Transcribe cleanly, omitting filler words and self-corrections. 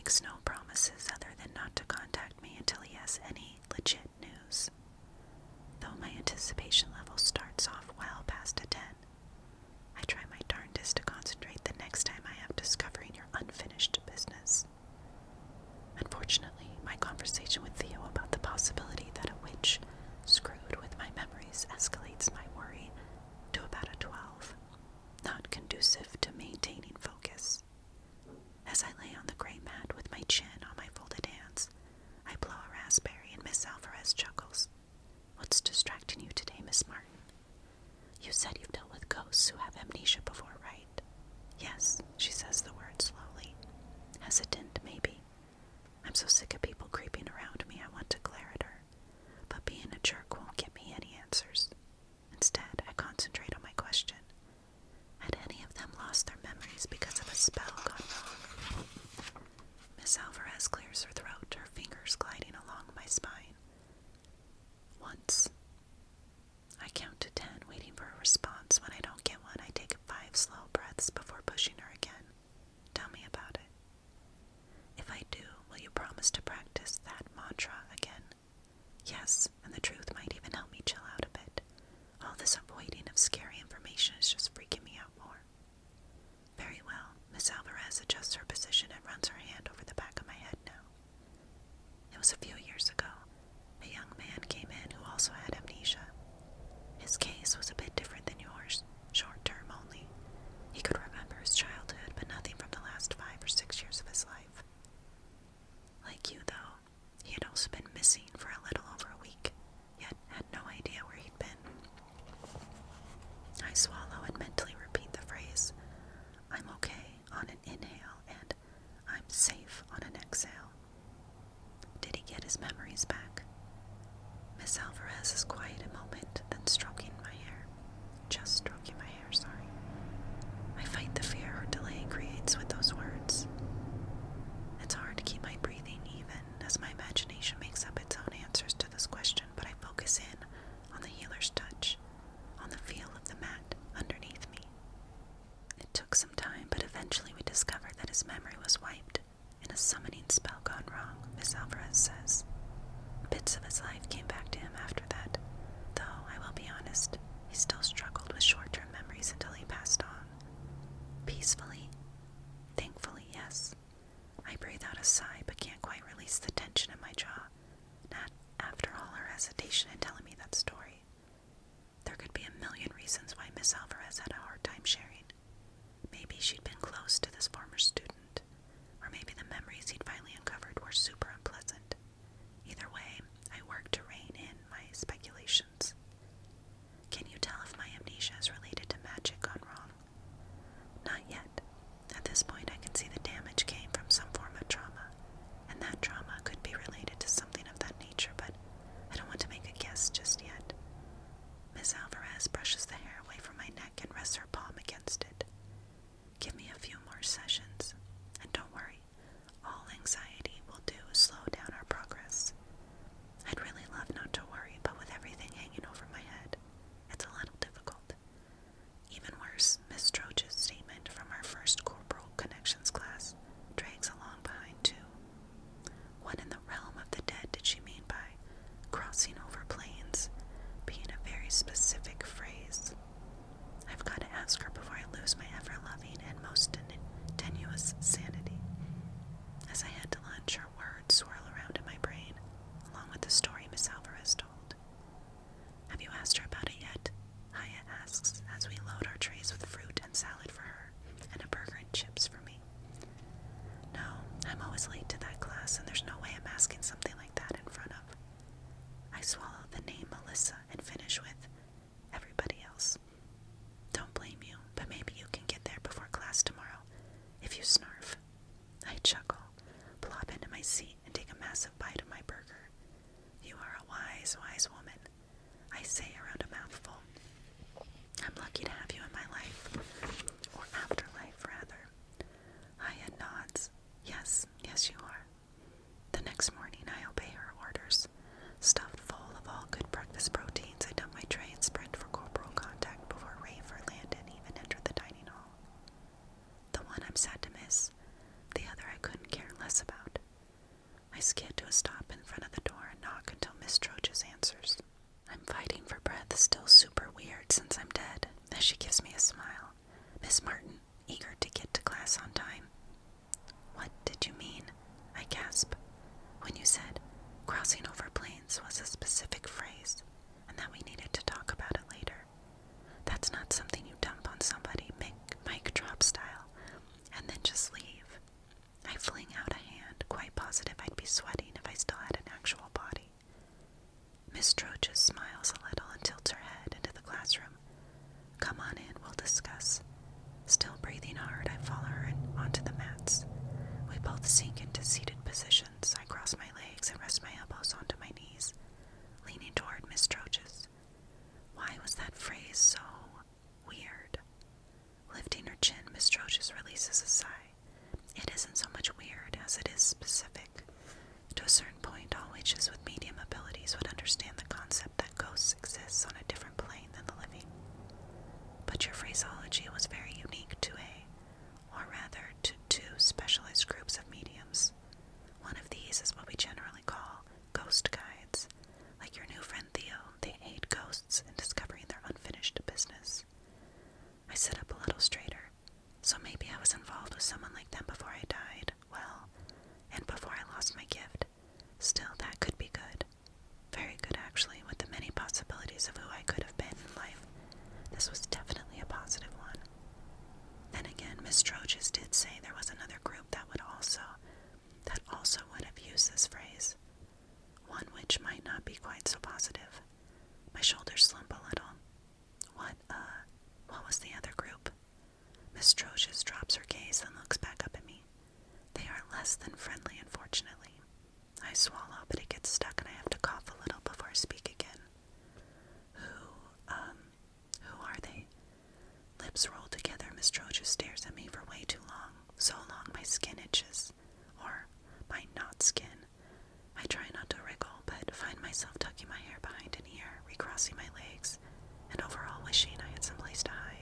makes no promises other than not to contact me until he has any legit news. Though my anticipation level starts off well past a 10, I try my darndest to concentrate the next time I am discovering your unfinished business. Unfortunately, my conversation with Theo about the possibility that a witch screwed with my memories escalates my worry to about a 12, not conducive to maintaining focus. As I lay on the gray mat with my chin on my folded hands, I blow a raspberry and Miss Alvarez chuckles. What's distracting you today, Miss Martin? You said you've dealt with ghosts who have amnesia before, right? Yes, she says the word slowly. Hesitant, maybe. I'm so sick of people creeping around me, I want to glare at her. But being a jerk won't get me any answers. Instead, I concentrate on my question. Had any of them lost their memories because of a spell gone wrong? Miss Alvarez clears her throat, her fingers gliding along my spine. Once. I count to 10, waiting for a response. When I don't get one, I take 5 slow breaths before pushing her again. Tell me about it. If I do, will you promise to practice that mantra again? Yes, and the truth might even help me chill out a bit. All this avoiding of scary information is just freaking me out more. Very well. Miss Alvarez adjusts her position and runs her hand over the back of my head now. It was a few years ago. A young man came in who also had amnesia. His case was a bit different than yours, short term only. He could remember his childhood, but nothing from the last 5 or 6 years of his life. Like you, though, he had also been missing for a little over a week, yet had no idea where he'd been. I swallow and mentally repeat the phrase, I'm okay, on an inhale, and I'm safe on an exhale. Did he get his memories back? Miss Alvarez is quiet a moment, then stroking my hair. Just stroking my hair, sorry. I fight the fear her delay creates with those words. It's hard to keep my breathing even as my imagination makes up its own answers to this question, but I focus in on the healer's touch, on the feel of the mat underneath me. It took some time, but eventually we discovered that his memory was wiped in a summoning spell gone wrong, Miss Alvarez says. Bits of his life came back to him after that, though, I will be honest, he still struggled with short-term memories until he passed on. Peacefully? Thankfully, yes. I breathe out a sigh, but can't quite release the tension in my jaw, not after all her hesitation in telling me that story. There could be a million reasons why Miss Alvarez had a hard time sharing. Maybe she'd been close to this former student, or maybe the memories he'd finally uncovered were super unpleasant. Either way, I work to rein in my speculations. Can you tell if my amnesia is related to magic gone wrong? Not yet. At this point, I can see the damage came from some form of trauma, and that trauma could be related to something of that nature, but I don't want to make a guess just yet. Miss Alvarez brushes the hair away from my neck and rests her palm against it. Give me a few more sessions, and don't worry, all anxiety will do is slow down our progress. I'd really love not to worry, but with everything hanging over my head, it's a little difficult. Even worse, Miss Troche's statement from our first corporal connections class drags along behind too. What in the realm of the dead did she mean by crossing over planes being a very specific phrase? I've got to ask her before I lose my ever-loving and most tenuous sanity. As I head to lunch, her words swirl around in my brain, along with the story Miss Alvarez told. Have you asked her about it yet? Haya asks as we load our trays with fruit and salad for her, and a burger and chips for me. No, I'm always late to that class, and there's no way I'm asking something like that in front of. I swallow the name Melissa and finish with everybody else. Don't blame you, but maybe you can get there before class tomorrow, if you snarf. I chuckle, plop into my seat, and take a massive bite of my burger. You are a wise, wise woman, I say around a mouthful. I'm lucky to have you in my life, or afterlife, rather. Aya nods. Yes, you are. The next morning, I obey her orders. Stuffed full of all good breakfast proteins, I dump my tray and sprint for corporal contact before Rafe or Landon even enter the dining hall. The one I'm sad to miss, the other I couldn't care less about. she gives me a smile. Miss Martin, eager to get to class on time. What did you mean? I gasp. When you said crossing over plains was a specific phrase, and that we needed to talk about it later. That's not something you dump on somebody, mic drop style, and then just leave. I fling out a hand, quite positive I'd be sweating if I still had an actual body. Miss Troches smiles a little and tilts her head into the classroom. Come on in, we'll discuss. Still breathing hard, I follow her onto the mats. We both sink into seated positions. I cross my legs and rest my elbows onto my knees, leaning toward Miss Troches. Why was that phrase so weird? Lifting her chin, Miss Troches releases a sigh. It isn't so much weird as it is specific. To a certain point, all witches with medium abilities would understand the concept that ghosts exist on a different plane than the living. But your phraseology was very unique to or rather to two specialized groups of mediums. One of these is what we generally call ghost guides. Like your new friend Theo, they aid ghosts in discovering their unfinished business. I sit up a little straighter. So maybe I was involved with someone like them before I died, well, and before I lost my gift. Still, that could be good. Very good, actually, with the many possibilities of who I could have been in life. This was definitely a positive one. Then again, Miss Troches did say there was another group that also would have used this phrase. One which might not be quite so positive. My shoulders slump a little. What was the other group? Miss Troches drops her gaze and looks back up at me. They are less than friendly, unfortunately. I swallow, but it gets stuck and I have to cough a little before I speak again. Who are they? Lips roll together, Miss Troches stares at me for way too long. So long my skin itches. Or my not skin. I try not to wriggle, but find myself tucking my hair behind an ear, recrossing my legs, and overall wishing I had some place to hide.